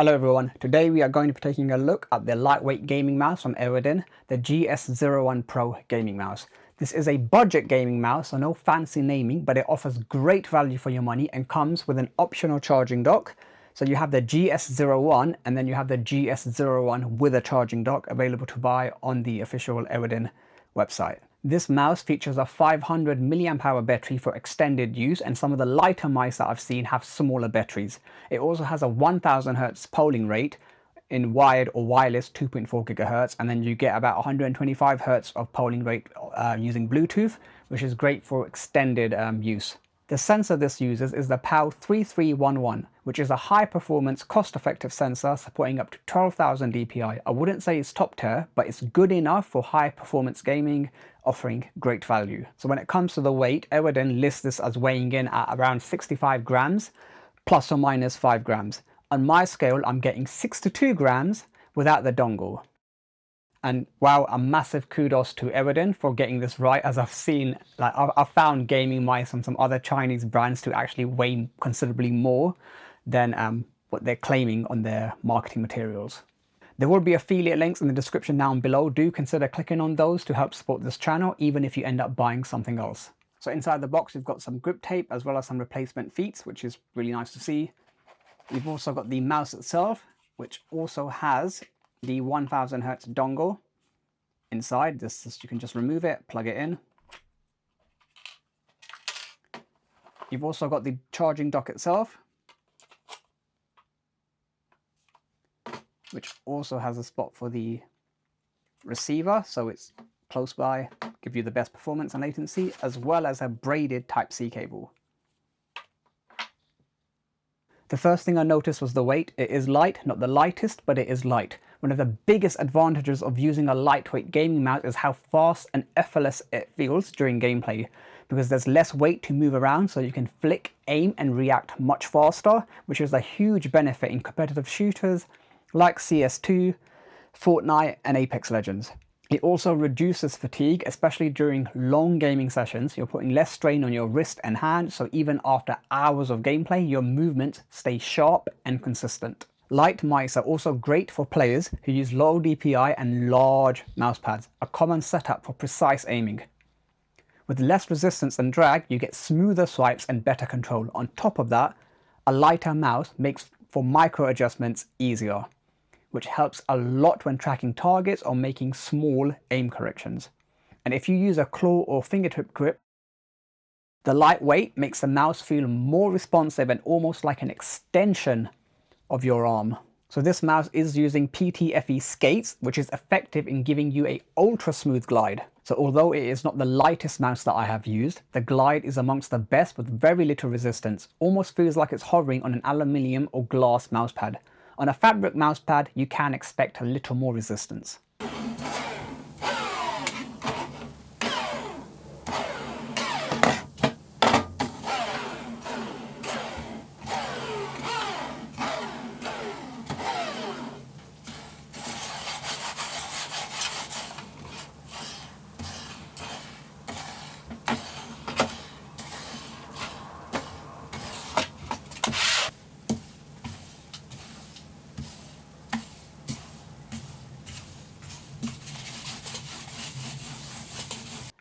Hello everyone, today we are going to be taking a look at the lightweight gaming mouse from EWEADN, the GS01 Pro gaming mouse. This is a budget gaming mouse, so no fancy naming, but it offers great value for your money and comes with an optional charging dock. So you have the GS01 and then you have the GS01 with a charging dock available to buy on the official EWEADN website. This mouse features a 500 mAh battery for extended use, and some of the lighter mice that I've seen have smaller batteries. It also has a 1000 Hz polling rate in wired or wireless 2.4 GHz, and then you get about 125 Hz of polling rate using Bluetooth, which is great for extended use. The sensor this uses is the PAL 3311, which is a high-performance, cost-effective sensor supporting up to 12,000 dpi. I wouldn't say it's top tier, but it's good enough for high-performance gaming, offering great value. So when it comes to the weight, EWEADN lists this as weighing in at around 65 grams, plus or minus 5 grams. On my scale, I'm getting 62 grams without the dongle. And wow, a massive kudos to EWEADN for getting this right, as I've seen, I've found gaming mice from some other Chinese brands to actually weigh considerably more than what they're claiming on their marketing materials. There will be affiliate links in the description down below. Do consider clicking on those to help support this channel, even if you end up buying something else. So inside the box, we've got some grip tape as well as some replacement feet, which is really nice to see. We've also got the mouse itself, which also has the 1000 Hz dongle inside. You can just remove it, plug it in. You've also got the charging dock itself, which also has a spot for the receiver, so it's close by, give you the best performance and latency, as well as a braided Type-C cable. The first thing I noticed was the weight. It is light, not the lightest, but it is light. One of the biggest advantages of using a lightweight gaming mouse is how fast and effortless it feels during gameplay, because there's less weight to move around, so you can flick, aim and react much faster, which is a huge benefit in competitive shooters like CS2, Fortnite and Apex Legends. It also reduces fatigue, especially during long gaming sessions. You're putting less strain on your wrist and hand, so even after hours of gameplay, your movements stay sharp and consistent. Light mice are also great for players who use low DPI and large mouse pads, a common setup for precise aiming. With less resistance and drag, you get smoother swipes and better control. On top of that, a lighter mouse makes for micro adjustments easier, which helps a lot when tracking targets or making small aim corrections. And if you use a claw or fingertip grip, the lightweight makes the mouse feel more responsive and almost like an extension of your arm. So this mouse is using PTFE skates, which is effective in giving you a ultra smooth glide. So although it is not the lightest mouse that I have used, the glide is amongst the best with very little resistance. Almost feels like it's hovering on an aluminium or glass mousepad. On a fabric mousepad, you can expect a little more resistance.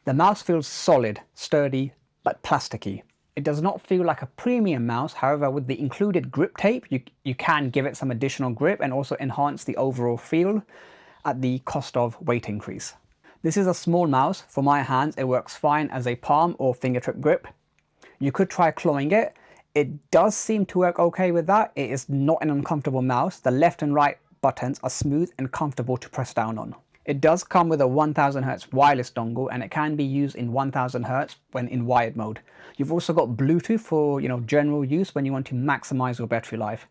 The mouse feels solid, sturdy, but plasticky. It does not feel like a premium mouse. However, with the included grip tape, you can give it some additional grip and also enhance the overall feel at the cost of weight increase. This is a small mouse. For my hands, it works fine as a palm or fingertip grip. You could try clawing it. It does seem to work okay with that. It is not an uncomfortable mouse. The left and right buttons are smooth and comfortable to press down on. It does come with a 1000 Hz wireless dongle, and it can be used in 1000 Hz when in wired mode. You've also got Bluetooth for general use when you want to maximize your battery life.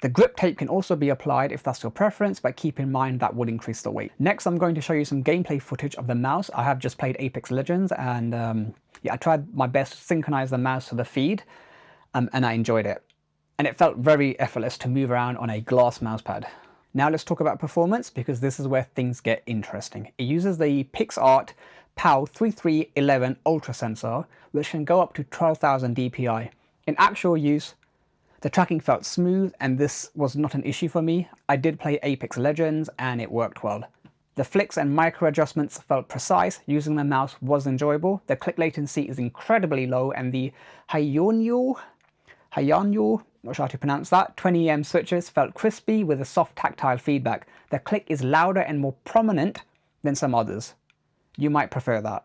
The grip tape can also be applied if that's your preference, but keep in mind that would increase the weight. Next, I'm going to show you some gameplay footage of the mouse. I have just played Apex Legends, and yeah, I tried my best to synchronize the mouse to the feed, and I enjoyed it. And it felt very effortless to move around on a glass mousepad. Now let's talk about performance, because this is where things get interesting. It uses the PixArt PAL 3311 Ultra sensor, which can go up to 12,000 dpi. In actual use, The tracking felt smooth, and this was not an issue for me. I did play Apex Legends and it worked well. The flicks and micro adjustments felt precise. Using the mouse was enjoyable. The click latency is incredibly low, and the Huanyu, not sure how to pronounce that, 20M switches felt crispy with a soft tactile feedback. The click is louder and more prominent than some others. You might prefer that.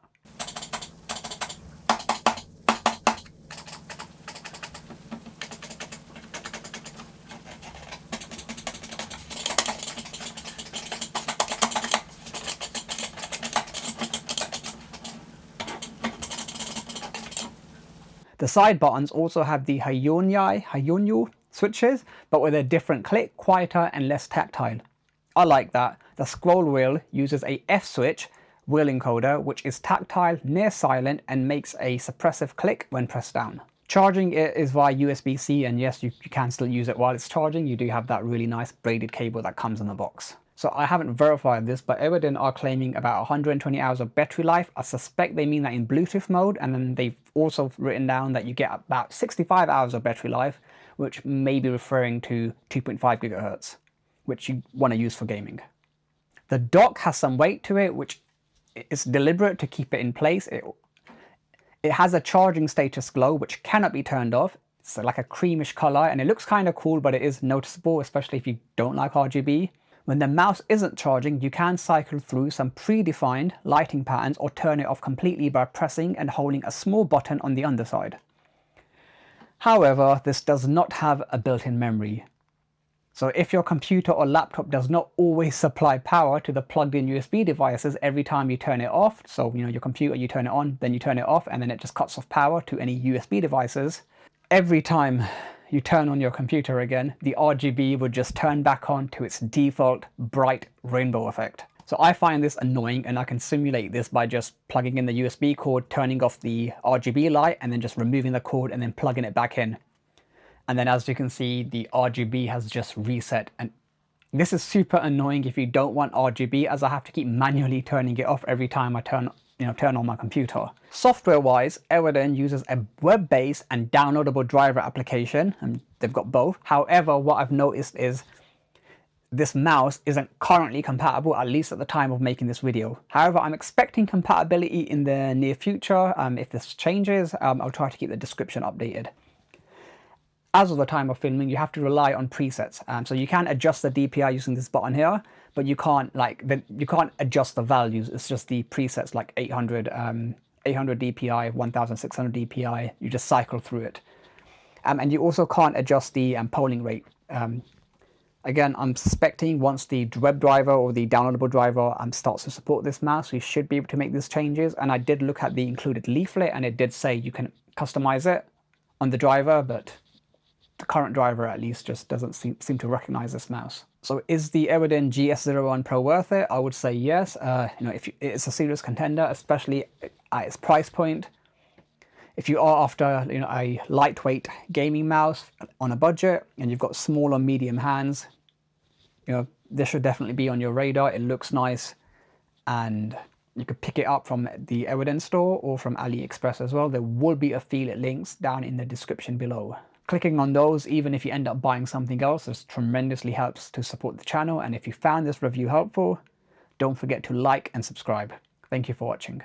The side buttons also have the Huanyu switches, but with a different click, quieter and less tactile. I like that. The scroll wheel uses a F switch wheel encoder, which is tactile, near silent, and makes a suppressive click when pressed down. Charging it is via USB-C, and yes, you can still use it while it's charging. You do have that really nice braided cable that comes in the box. So I haven't verified this, but EWEADN are claiming about 120 hours of battery life. I suspect they mean that in Bluetooth mode, and then they've also written down that you get about 65 hours of battery life, which may be referring to 2.5 gigahertz, which you want to use for gaming. The dock has some weight to it, which is deliberate to keep it in place. It has a charging status glow, which cannot be turned off. It's like a creamish color, and it looks kind of cool, but it is noticeable, especially if you don't like RGB. When the mouse isn't charging, you can cycle through some predefined lighting patterns or turn it off completely by pressing and holding a small button on the underside. However, this does not have a built-in memory. So if your computer or laptop does not always supply power to the plugged-in USB devices every time you turn it off, so your computer, you turn it on, then you turn it off, and then it just cuts off power to any USB devices, every time you turn on your computer again, the RGB would just turn back on to its default bright rainbow effect. So I find this annoying, and I can simulate this by just plugging in the USB cord, turning off the RGB light, and then just removing the cord and then plugging it back in. And then as you can see, the RGB has just reset. And this is super annoying if you don't want RGB, as I have to keep manually turning it off every time I turn on my computer. Software-wise, EWEADN uses a web-based and downloadable driver application, and they've got both. However, what I've noticed is this mouse isn't currently compatible, at least at the time of making this video. However, I'm expecting compatibility in the near future. If this changes, I'll try to keep the description updated. As of the time of filming, you have to rely on presets. So you can adjust the DPI using this button here, but you can't adjust the values. It's just the presets like 800 DPI, 1600 DPI. You just cycle through it. And you also can't adjust the polling rate. Again, I'm suspecting once the web driver or the downloadable driver starts to support this mouse, we should be able to make these changes. And I did look at the included leaflet, and it did say you can customize it on the driver, but the current driver at least just doesn't seem to recognize this mouse. So is the EWEADN GS01 Pro worth it? I would say yes. It's a serious contender, especially at its price point. If you are after a lightweight gaming mouse on a budget and you've got small or medium hands, this should definitely be on your radar. It looks nice, and you could pick it up from the EWEADN store or from AliExpress as well. There will be affiliate links down in the description below. Clicking on those, even if you end up buying something else, this tremendously helps to support the channel. And if you found this review helpful, don't forget to like and subscribe. Thank you for watching.